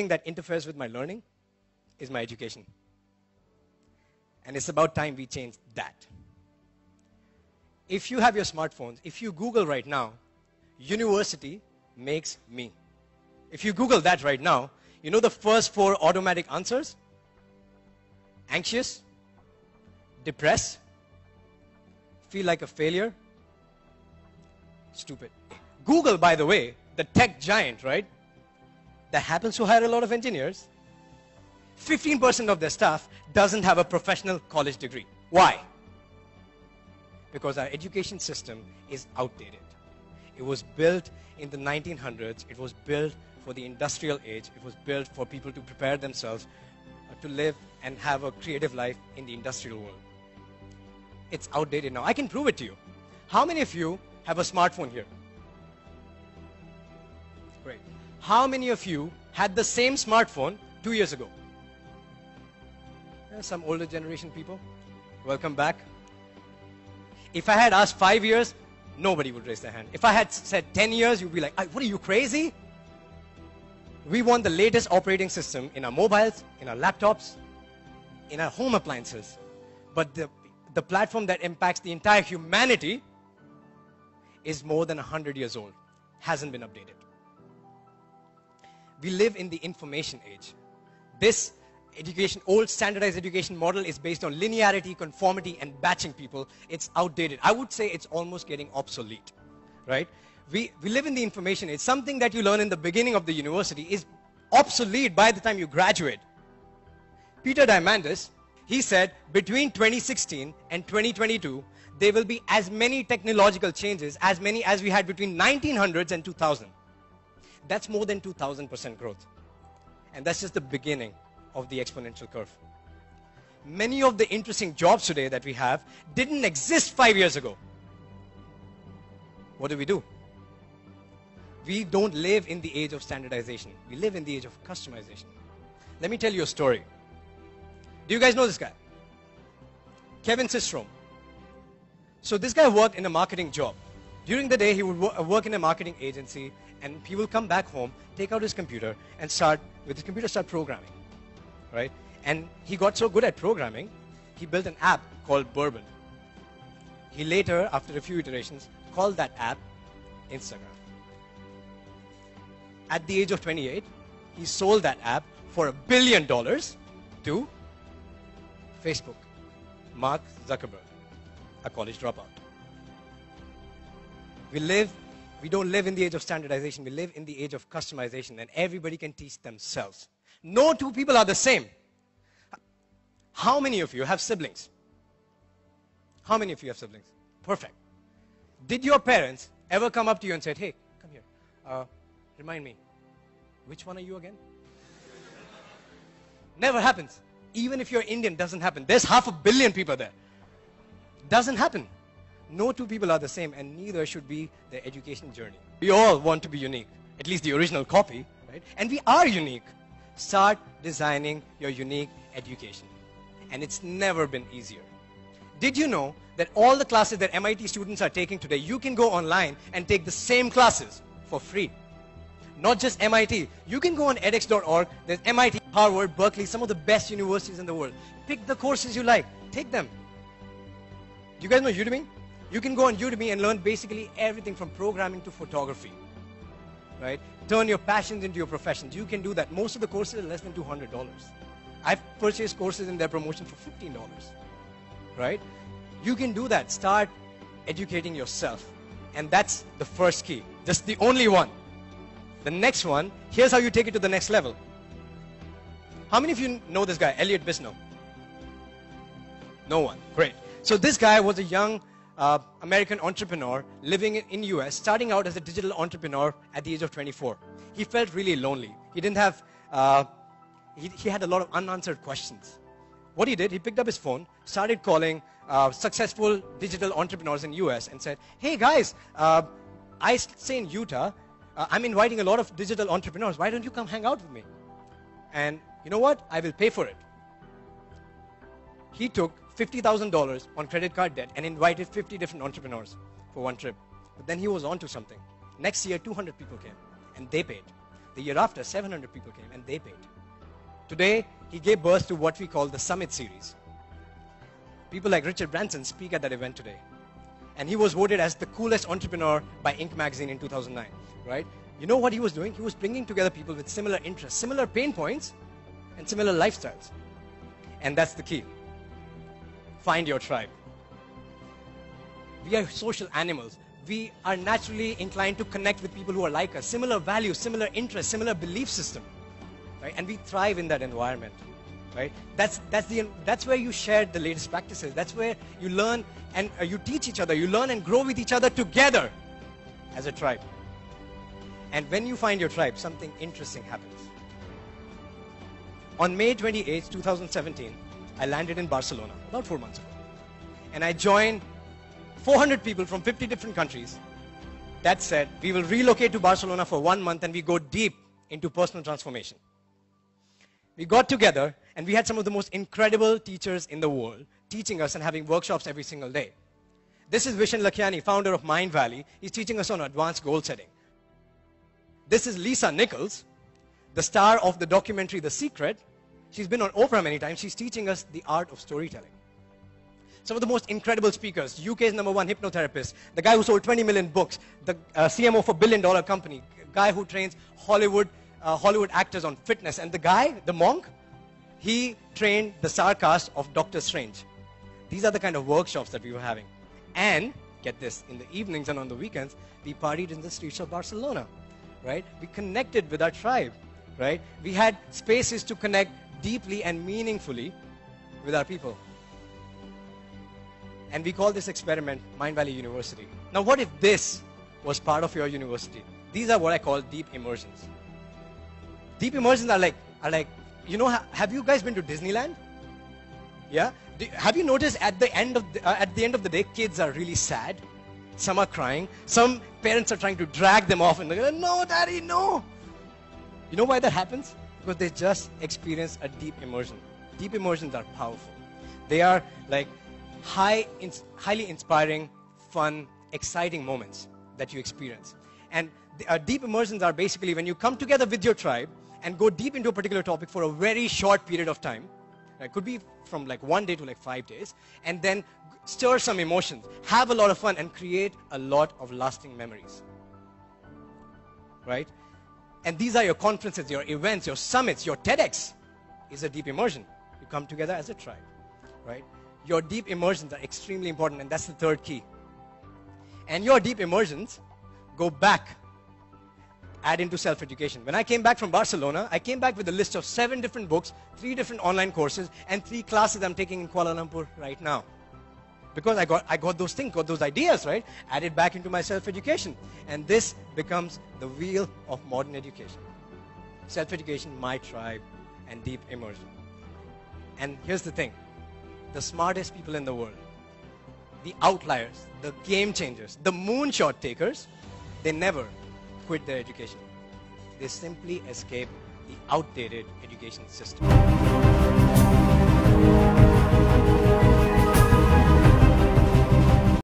thing that interferes with my learning is my education. And it's about time we change that. If you have your smartphones, if you Google right now, university makes me. If you Google that right now, you know the first 4 automatic answers? Anxious, depressed, feel like a failure, stupid. Google, by the way, the tech giant, right, that happens to hire a lot of engineers, 15% of their staff doesn't have a professional college degree. Why? Because our education system is outdated. It was built in the 1900s. It was built for the industrial age. It was built for people to prepare themselves to live and have a creative life in the industrial world. It's outdated now. I can prove it to you. How many of you have a smartphone here? Great. How many of you had the same smartphone 2 years ago? Some older generation people. Welcome back. If I had asked 5 years, nobody would raise their hand. If I had said 10 years, you'd be like, what are you, crazy? We want the latest operating system in our mobiles, in our laptops, in our home appliances. But the platform that impacts the entire humanity is more than 100 years old, hasn't been updated. We live in the information age. This old standardized education model is based on linearity, conformity, and batching people. It's outdated. I would say it's almost getting obsolete, right? We live in the information age. Something that you learn in the beginning of the university is obsolete by the time you graduate. Peter Diamandis, he said, between 2016 and 2022, there will be as many technological changes, as many as we had between 1900s and 2000. That's more than 2,000% growth. And that's just the beginning of the exponential curve. Many of the interesting jobs today that we have didn't exist 5 years ago. What do? We don't live in the age of standardization. We live in the age of customization. Let me tell you a story. Do you guys know this guy? Kevin Systrom. So this guy worked in a marketing job. During the day, he would work in a marketing agency, and he will come back home, take out his computer, and start programming, right? And he got so good at programming, he built an app called Bourbon. He later, after a few iterations, called that app Instagram. At the age of 28, he sold that app for $1 billion to Facebook. Mark Zuckerberg, a college dropout. We don't live in the age of standardization. We live in the age of customization, and everybody can teach themselves. No two people are the same. How many of you have siblings? How many of you have siblings? Perfect. Did your parents ever come up to you and said, hey, come here, remind me, which one are you again? Never happens. Even if you're Indian, doesn't happen. There's 500 million people there. Doesn't happen. No two people are the same, and neither should be their education journey. We all want to be unique, at least the original copy, right? And we are unique. Start designing your unique education. And it's never been easier. Did you know that all the classes that MIT students are taking today, you can go online and take the same classes for free? Not just MIT. You can go on edX.org. There's MIT, Harvard, Berkeley, some of the best universities in the world. Pick the courses you like. Take them. Do you guys know Udemy? You can go on Udemy and learn basically everything from programming to photography, right? Turn your passions into your professions. You can do that. Most of the courses are less than $200. I've purchased courses in their promotion for $15, right? You can do that. Start educating yourself. And that's the first key. Just the only one. The next one, here's how you take it to the next level. How many of you know this guy, Elliot Bisnow? No one. Great. So this guy was a young American entrepreneur living in US, starting out as a digital entrepreneur at the age of 24. He felt really lonely. He didn't have, he had a lot of unanswered questions. What he did, he picked up his phone, started calling successful digital entrepreneurs in US and said, hey guys, I stay in Utah. I'm inviting a lot of digital entrepreneurs. Why don't you come hang out with me? And you know what? I will pay for it. He took $50,000 on credit card debt and invited 50 different entrepreneurs for one trip. But then he was on to something. Next year, 200 people came, and they paid. The year after, 700 people came and they paid. Today, he gave birth to what we call the Summit Series. People like Richard Branson speak at that event today. And he was voted as the coolest entrepreneur by Inc. magazine in 2009, right? You know what he was doing? He was bringing together people with similar interests, similar pain points, and similar lifestyles. And that's the key. Find your tribe. We are social animals. We are naturally inclined to connect with people who are like us, similar values, similar interests, similar belief system, right? And we thrive in that environment, right? That's where you share the latest practices. That's where you learn and you teach each other. You learn and grow with each other together as a tribe. And when you find your tribe, something interesting happens. On May 28, 2017, I landed in Barcelona about 4 months ago. And I joined 400 people from 50 different countries. That said, we will relocate to Barcelona for 1 month and we go deep into personal transformation. We got together and we had some of the most incredible teachers in the world teaching us and having workshops every single day. This is Vishen Lakhiani, founder of Mind Valley. He's teaching us on advanced goal setting. This is Lisa Nichols, the star of the documentary The Secret. She's been on Oprah many times. She's teaching us the art of storytelling. Some of the most incredible speakers, UK's #1 hypnotherapist, the guy who sold 20 million books, the CMO for a billion-dollar company, guy who trains Hollywood actors on fitness, and the guy, the monk, he trained the star cast of Doctor Strange. These are the kind of workshops that we were having. And, get this, in the evenings and on the weekends, we partied in the streets of Barcelona, right? We connected with our tribe, right? We had spaces to connect deeply and meaningfully with our people. And we call this experiment Mind Valley University. Now, what if this was part of your university? These are what I call deep immersions. Deep immersions are like, you know, have you guys been to Disneyland? Yeah? Have you noticed at the end of the day, kids are really sad? Some are crying. Some parents are trying to drag them off and they're like, no, daddy, no. You know why that happens? Because they just experienced a deep immersion. Deep immersions are powerful. They are like highly inspiring, fun, exciting moments that you experience. And deep immersions are basically when you come together with your tribe and go deep into a particular topic for a very short period of time. It could be from like 1 day to like 5 days, and then stir some emotions, have a lot of fun, and create a lot of lasting memories. Right? And these are your conferences, your events, your summits, your TEDx is a deep immersion. You come together as a tribe. Right? Your deep immersions are extremely important, and that's the third key. And your deep immersions go back, add into self-education. When I came back from Barcelona, I came back with a list of 7 different books, 3 different online courses, and 3 classes I'm taking in Kuala Lumpur right now. Because I got those things, got those ideas, right? Added back into my self-education. And this becomes the wheel of modern education. Self-education, my tribe, and deep immersion. And here's the thing. The smartest people in the world, the outliers, the game changers, the moonshot takers, they never quit their education. They simply escape the outdated education system.